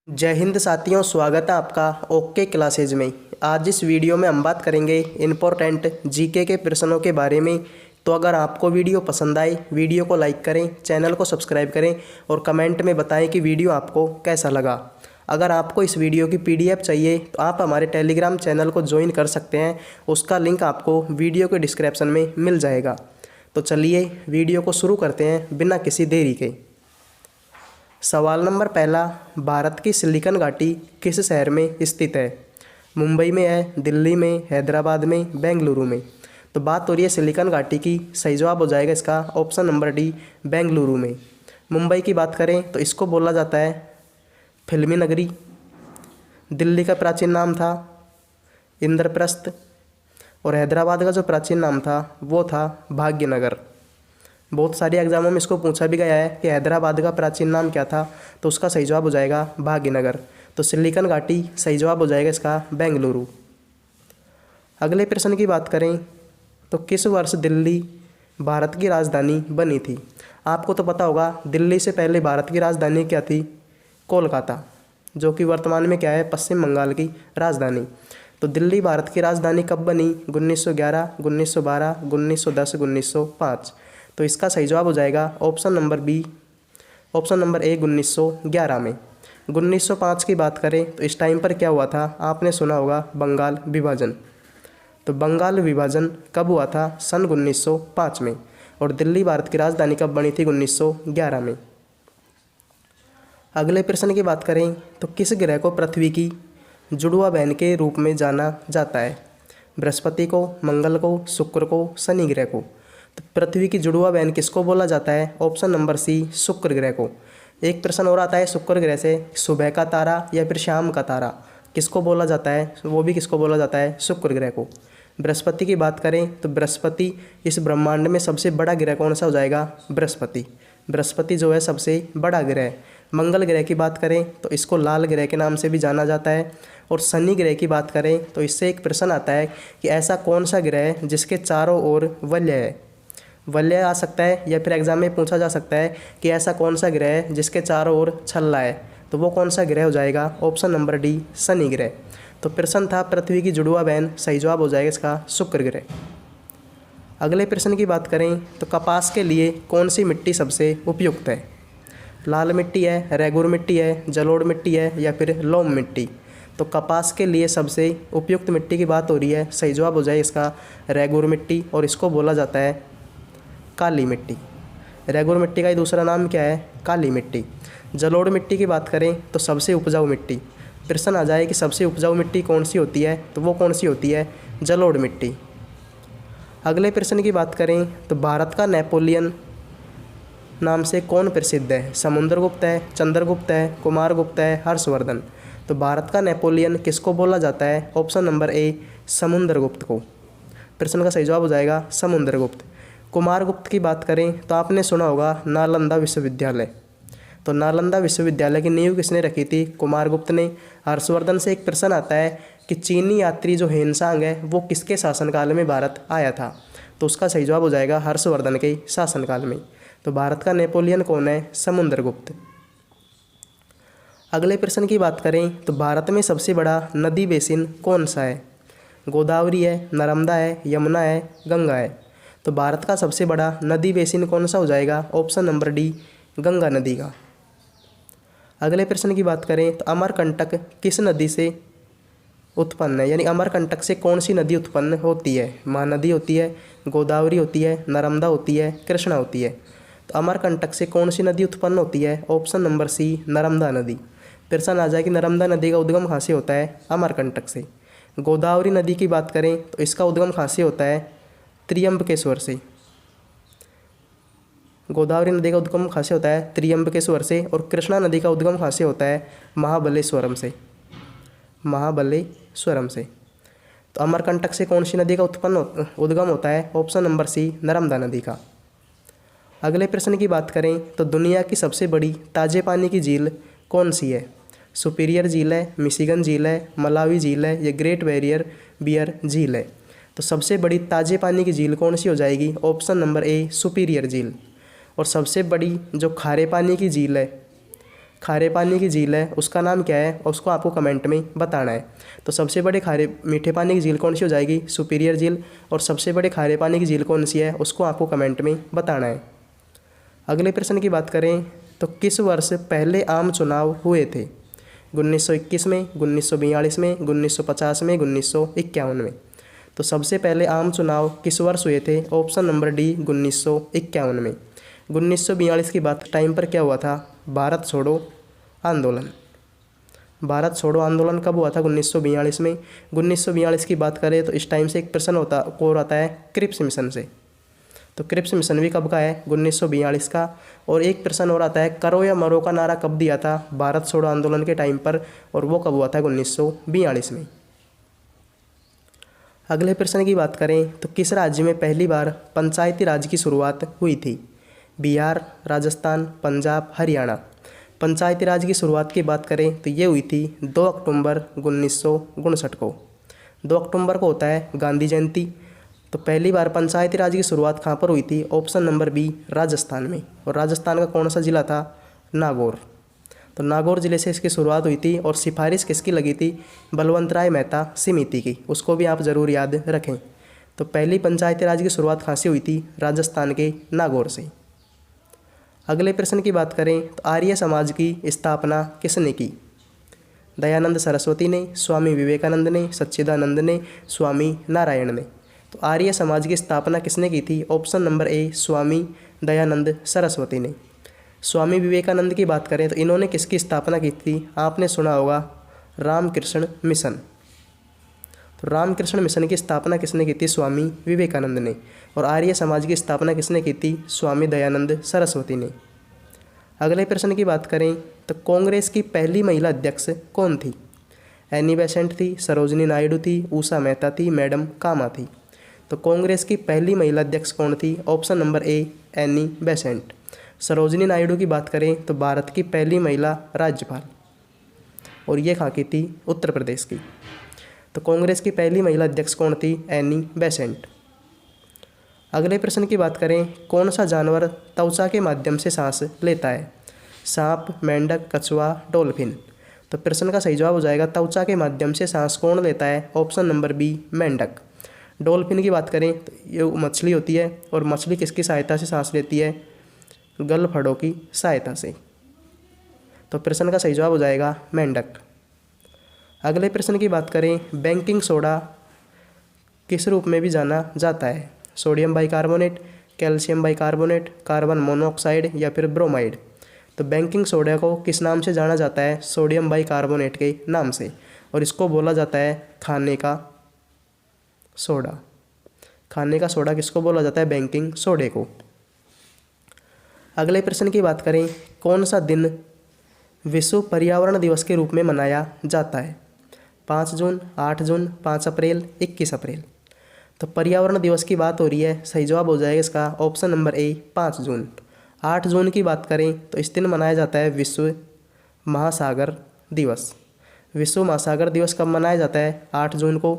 जय हिंद साथियों, स्वागत है आपका ओके क्लासेज में। आज इस वीडियो में हम बात करेंगे इम्पोर्टेंट जीके के प्रश्नों के बारे में। तो अगर आपको वीडियो पसंद आए, वीडियो को लाइक करें, चैनल को सब्सक्राइब करें और कमेंट में बताएं कि वीडियो आपको कैसा लगा। अगर आपको इस वीडियो की पीडीएफ चाहिए तो आप हमारे टेलीग्राम चैनल को ज्वाइन कर सकते हैं। उसका लिंक आपको वीडियो के डिस्क्रिप्शन में मिल जाएगा। तो चलिए वीडियो को शुरू करते हैं बिना किसी देरी के। सवाल नंबर पहला, भारत की सिलिकॉन घाटी किस शहर में स्थित है? मुंबई में है, दिल्ली में, हैदराबाद में, बेंगलुरु में। तो बात हो रही है सिलिकॉन घाटी की। सही जवाब हो जाएगा इसका ऑप्शन नंबर डी, बेंगलुरु में। मुंबई की बात करें तो इसको बोला जाता है फिल्मी नगरी। दिल्ली का प्राचीन नाम था इंद्रप्रस्थ और हैदराबाद का जो प्राचीन नाम था वो था भाग्यनगर। बहुत सारे एग्जामों में इसको पूछा भी गया है कि हैदराबाद का प्राचीन नाम क्या था, तो उसका सही जवाब हो जाएगा भाग्यनगर। तो सिलिकॉन घाटी सही जवाब हो जाएगा इसका बेंगलुरु। अगले प्रश्न की बात करें तो किस वर्ष दिल्ली भारत की राजधानी बनी थी? आपको तो पता होगा दिल्ली से पहले भारत की राजधानी क्या थी? कोलकाता, जो कि वर्तमान में क्या है, पश्चिम बंगाल की राजधानी। तो दिल्ली भारत की राजधानी कब बनी? 1911, 1912, 1910, 1905। तो इसका सही जवाब हो जाएगा option number B, option number A 1911 में। 1905 की बात करें तो इस टाइम पर क्या हुआ था? आपने सुना होगा बंगाल विभाजन। तो बंगाल विभाजन कब हुआ था? सन 1905 में। और दिल्ली भारत की राजधानी कब बनी थी? 1911 में। अगले प्रश्न की बात करें तो किस ग्रह को पृथ्वी की जुड़वा बहन के रूप में जाना जाता है? बृहस्पति को, मंगल को, शुक्र को, शनि ग्रह को। तो पृथ्वी की जुड़वा बहन किसको बोला जाता है? ऑप्शन नंबर सी, शुक्र ग्रह को। एक प्रश्न और आता है शुक्र ग्रह से, सुबह का तारा या फिर शाम का तारा किसको बोला जाता है? वो भी किसको बोला जाता है? शुक्र ग्रह को। बृहस्पति की बात करें तो बृहस्पति इस ब्रह्मांड में सबसे बड़ा ग्रह कौन सा हो जाएगा? बृहस्पति। बृहस्पति जो है सबसे बड़ा ग्रह है। मंगल ग्रह की बात करें तो इसको लाल ग्रह के नाम से भी जाना जाता है। और शनि ग्रह की बात करें तो इससे एक प्रश्न आता है कि ऐसा कौन सा ग्रह है जिसके चारों ओर वलय है? वलय आ सकता है या फिर एग्जाम में पूछा जा सकता है कि ऐसा कौन सा ग्रह है जिसके चारों ओर छल्ला है। तो वो कौन सा ग्रह हो जाएगा? ऑप्शन नंबर डी, शनि ग्रह। तो प्रश्न था पृथ्वी की जुड़वा बहन, सही जवाब हो जाएगा इसका शुक्र ग्रह। अगले प्रश्न की बात करें तो कपास के लिए कौन सी मिट्टी सबसे उपयुक्त है? लाल मिट्टी है, रेगुर मिट्टी है, जलोढ़ मिट्टी है या फिर लोम मिट्टी। तो कपास के लिए सबसे उपयुक्त मिट्टी की बात हो रही है, सही जवाब हो जाए इसका रेगुर मिट्टी। और इसको बोला जाता है काली मिट्टी। रेगुर मिट्टी का ही दूसरा नाम क्या है? काली मिट्टी। जलोढ़ मिट्टी की बात करें तो सबसे उपजाऊ मिट्टी। प्रश्न आ जाए कि सबसे उपजाऊ मिट्टी कौन सी होती है, तो वो कौन सी होती है? जलोढ़ मिट्टी। अगले प्रश्न की बात करें तो भारत का नेपोलियन नाम से कौन प्रसिद्ध है? समुद्रगुप्त है, चंद्रगुप्त है, कुमारगुप्त है, हर्षवर्धन। तो भारत का नेपोलियन किसको बोला जाता है? ऑप्शन नंबर ए, समुद्रगुप्त को। प्रश्न का सही जवाब हो जाएगा समुद्रगुप्त। कुमारगुप्त की बात करें तो आपने सुना होगा नालंदा विश्वविद्यालय। तो नालंदा विश्वविद्यालय की नींव किसने रखी थी? कुमारगुप्त ने। हर्षवर्धन से एक प्रश्न आता है कि चीनी यात्री जो हेनसांग है वो किसके शासनकाल में भारत आया था? तो उसका सही जवाब हो जाएगा हर्षवर्धन के शासनकाल में। तो भारत का नेपोलियन कौन है? समुद्रगुप्त। अगले प्रश्न की बात करें तो भारत में सबसे बड़ा नदी बेसिन कौन सा है? गोदावरी है, नर्मदा है, यमुना है, गंगा है। तो भारत का सबसे बड़ा नदी बेसिन कौन सा हो जाएगा? ऑप्शन नंबर डी, गंगा नदी का। अगले प्रश्न की बात करें तो अमरकंटक किस नदी से उत्पन्न है? यानी अमरकंटक से कौन सी नदी उत्पन्न होती है? महानदी होती है, गोदावरी होती है, नर्मदा होती है, कृष्णा होती है। तो अमरकंटक से कौन सी नदी उत्पन्न होती है? ऑप्शन नंबर सी, नर्मदा नदी। प्रश्न आ जाए कि नर्मदा नदी का उद्गम कहाँ से होता है? अमरकंटक से। गोदावरी नदी की बात करें तो इसका उद्गम कहाँ से होता है? त्रियंबकेश्वर से। गोदावरी नदी का उद्गम कहाँ से होता है? त्रियंबकेश्वर से। और कृष्णा नदी का उद्गम कहाँ से होता है? महाबलेश्वरम से, महाबलेश्वरम से। तो अमरकंटक से कौन सी नदी का उद्गम होता है? ऑप्शन नंबर सी, नर्मदा नदी का। अगले प्रश्न की बात करें तो दुनिया की सबसे बड़ी ताजे पानी की झील कौन सी है? सुपीरियर झील है, मिशिगन झील है, मलावी झील है या ग्रेट बियर झील है। तो सबसे बड़ी ताजे पानी की झील कौन सी हो जाएगी? ऑप्शन नंबर ए, सुपीरियर झील। और सबसे बड़ी जो खारे पानी की झील है खारे पानी की झील है उसका नाम क्या है, और उसको आपको कमेंट में बताना है। तो सबसे बड़े खारे मीठे पानी की झील कौन सी हो जाएगी, सुपीरियर झील, और सबसे बड़े खारे पानी की झील कौन सी है उसको आपको कमेंट में बताना है। अगले प्रश्न की बात करें तो किस वर्ष पहले आम चुनाव हुए थे, 1921 में, 1942 में, 1950 में, 1951 में। तो सबसे पहले आम चुनाव किस वर्ष हुए थे, ऑप्शन नंबर डी 1951 में। 1942 की बात टाइम पर क्या हुआ था, भारत छोड़ो आंदोलन। भारत छोड़ो आंदोलन कब हुआ था, 1942 में। 1942 की बात करें तो इस टाइम से एक प्रश्न और आता है क्रिप्स मिशन से। तो क्रिप्स मिशन भी कब का है, 1942 का। और एक प्रश्न और आता है करो या मरो का नारा कब दिया था, भारत छोड़ो आंदोलन के टाइम पर, और वो कब हुआ था, 1942 में। अगले प्रश्न की बात करें तो किस राज्य में पहली बार पंचायती राज की शुरुआत हुई थी, बिहार, राजस्थान, पंजाब, हरियाणा। पंचायती राज की शुरुआत की बात करें तो ये हुई थी 2 अक्टूबर 1959 को। 2 अक्टूबर को होता है गांधी जयंती। तो पहली बार पंचायती राज की शुरुआत कहाँ पर हुई थी, ऑप्शन नंबर बी राजस्थान में। और राजस्थान का कौन सा जिला था, नागौर। तो नागौर ज़िले से इसकी शुरुआत हुई थी, और सिफारिश किसकी लगी थी, बलवंत राय मेहता समिति की। उसको भी आप ज़रूर याद रखें। तो पहली पंचायती राज की शुरुआत कहाँ से हुई थी, राजस्थान के नागौर से। अगले प्रश्न की बात करें तो आर्य समाज की स्थापना किसने की, दयानंद सरस्वती ने, स्वामी विवेकानंद ने, सच्चिदानंद ने, स्वामी नारायण ने। तो आर्य समाज की स्थापना किसने की थी, ऑप्शन नंबर ए स्वामी दयानंद सरस्वती ने। स्वामी विवेकानंद की बात करें तो इन्होंने किसकी स्थापना की थी, आपने सुना होगा रामकृष्ण मिशन। तो रामकृष्ण मिशन की स्थापना किसने की थी, स्वामी विवेकानंद ने। और आर्य समाज की स्थापना किसने की थी, स्वामी दयानंद सरस्वती ने। अगले प्रश्न की बात करें तो कांग्रेस की पहली महिला अध्यक्ष कौन थी, एनी बेसेंट थी, सरोजिनी नायडू थी, उषा मेहता थी, मैडम कामा थी। तो कांग्रेस की पहली महिला अध्यक्ष कौन थी, ऑप्शन नंबर ए एनी बेसेंट। सरोजिनी नायडू की बात करें तो भारत की पहली महिला राज्यपाल, और ये कहाँ की थी, उत्तर प्रदेश की। तो कांग्रेस की पहली महिला अध्यक्ष कौन थी, एनी बेसेंट। अगले प्रश्न की बात करें कौन सा जानवर त्वचा के माध्यम से सांस लेता है, सांप, मेंढक, कछुआ, डॉल्फिन। तो प्रश्न का सही जवाब हो जाएगा त्वचा के माध्यम से सांस कौन लेता है, ऑप्शन नंबर बी मेंढक। डॉल्फिन की बात करें तो ये मछली होती है, और मछली किसकी सहायता से सांस लेती है, गलफड़ों की सहायता से। तो प्रश्न का सही जवाब हो जाएगा मेंढक। अगले प्रश्न की बात करें बेकिंग सोडा किस रूप में भी जाना जाता है, sodium bicarbonate, calcium bicarbonate, carbon monoxide या फिर ब्रोमाइड। तो बेकिंग सोडा को किस नाम से जाना जाता है, सोडियम बाइकार्बोनेट के नाम से, और इसको बोला जाता है खाने का सोडा। खाने का सोडा किसको बोला जाता है, बेकिंग सोडे को। अगले प्रश्न की बात करें कौन सा दिन विश्व पर्यावरण दिवस के रूप में मनाया जाता है, 5 जून, 8 जून, 5 अप्रैल, 21 अप्रैल। तो पर्यावरण दिवस की बात हो रही है, सही जवाब हो जाएगा इसका ऑप्शन नंबर ए 5 जून। 8 जून की बात करें तो इस दिन मनाया जाता है विश्व महासागर दिवस। विश्व महासागर दिवस कब मनाया जाता है, 8 जून को।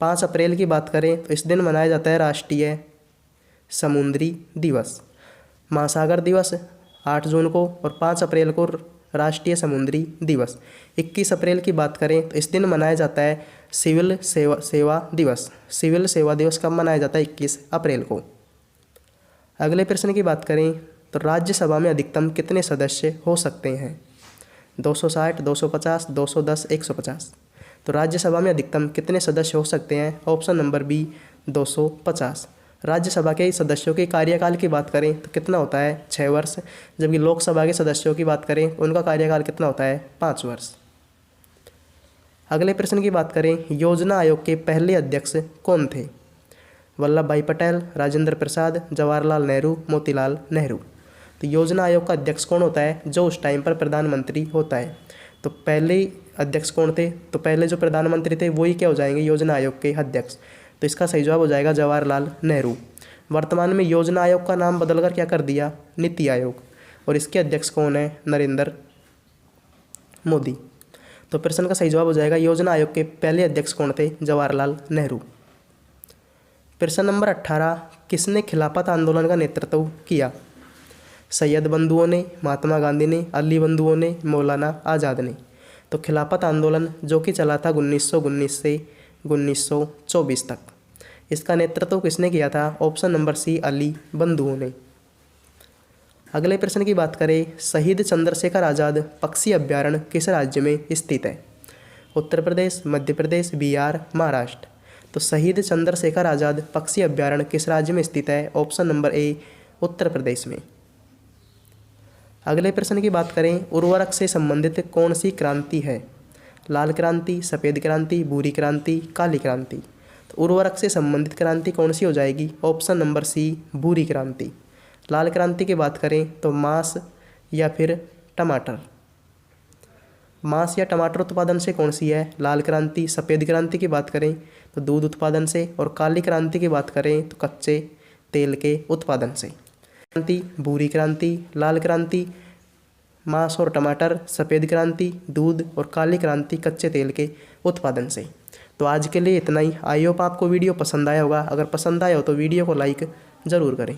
5 अप्रैल की बात करें तो इस दिन मनाया जाता है राष्ट्रीय समुद्री दिवस। महासागर दिवस 8 जून को, और 5 अप्रैल को राष्ट्रीय समुद्री दिवस। 21 अप्रैल की बात करें तो इस दिन मनाया जाता है सिविल सेवा दिवस। सिविल सेवा दिवस कब मनाया जाता है, 21 अप्रैल को। अगले प्रश्न की बात करें तो राज्यसभा में अधिकतम कितने सदस्य हो सकते हैं, 260, 250, 210, 150। तो राज्यसभा में अधिकतम कितने सदस्य हो सकते हैं, ऑप्शन नंबर बी 250। राज्यसभा के सदस्यों के कार्यकाल की बात करें तो कितना होता है, 6 वर्ष। जबकि लोकसभा के सदस्यों की बात करें तो उनका कार्यकाल कितना होता है, 5 वर्ष। अगले प्रश्न की बात करें योजना आयोग के पहले अध्यक्ष कौन थे, वल्लभ भाई पटेल, राजेंद्र प्रसाद, जवाहरलाल नेहरू, मोतीलाल नेहरू। तो योजना आयोग का अध्यक्ष कौन होता है, जो उस टाइम पर प्रधानमंत्री होता है। तो पहले अध्यक्ष कौन थे, तो पहले जो प्रधानमंत्री थे वही क्या हो जाएंगे, योजना आयोग के अध्यक्ष। तो इसका सही जवाब हो जाएगा जवाहरलाल नेहरू। वर्तमान में योजना आयोग का नाम बदलकर क्या कर दिया, नीति आयोग, और इसके अध्यक्ष कौन है, नरेंद्र मोदी। तो प्रश्न का सही जवाब हो जाएगा योजना आयोग के पहले अध्यक्ष कौन थे, जवाहरलाल नेहरू। प्रश्न नंबर 18 किसने खिलाफत आंदोलन का नेतृत्व किया, सैयद बंधुओं ने, महात्मा गांधी ने, अली बंधुओं ने, मौलाना आज़ाद ने। तो खिलाफत आंदोलन जो कि चला था 1919 से 1924 तक, इसका नेतृत्व किसने किया था? ऑप्शन नंबर सी, अली बंधुओं ने। अगले प्रश्न की बात करें, शहीद चंद्रशेखर आज़ाद पक्षी अभ्यारण्य किस राज्य में स्थित है? उत्तर प्रदेश, मध्य प्रदेश, बिहार, महाराष्ट्र। तो शहीद चंद्रशेखर आज़ाद पक्षी अभ्यारण्य किस राज्य में स्थित है? ऑप्शन नंबर ए, उत्तर प्रदेश में। अगले प्रश्न की बात करें, उर्वरक से संबंधित कौन सी क्रांति है? लाल क्रांति, सफ़ेद क्रांति, भूरी क्रांति, काली क्रांति। तो उर्वरक से संबंधित क्रांति कौन सी हो जाएगी? ऑप्शन नंबर सी, भूरी क्रांति। लाल क्रांति की बात करें तो मांस या फिर टमाटर। मांस या टमाटर उत्पादन से कौन सी है? लाल क्रांति। सफ़ेद क्रांति की बात करें तो दूध उत्पादन से, और काली क्रांति की बात करें तो कच्चे तेल के उत्पादन से। क्रांति, भूरी क्रांति, लाल क्रांति मांस और टमाटर, सफ़ेद क्रांति दूध, और काली क्रांति कच्चे तेल के उत्पादन से। तो आज के लिए इतना ही। आई होप आपको वीडियो पसंद आया होगा। अगर पसंद आया हो तो वीडियो को लाइक ज़रूर करें।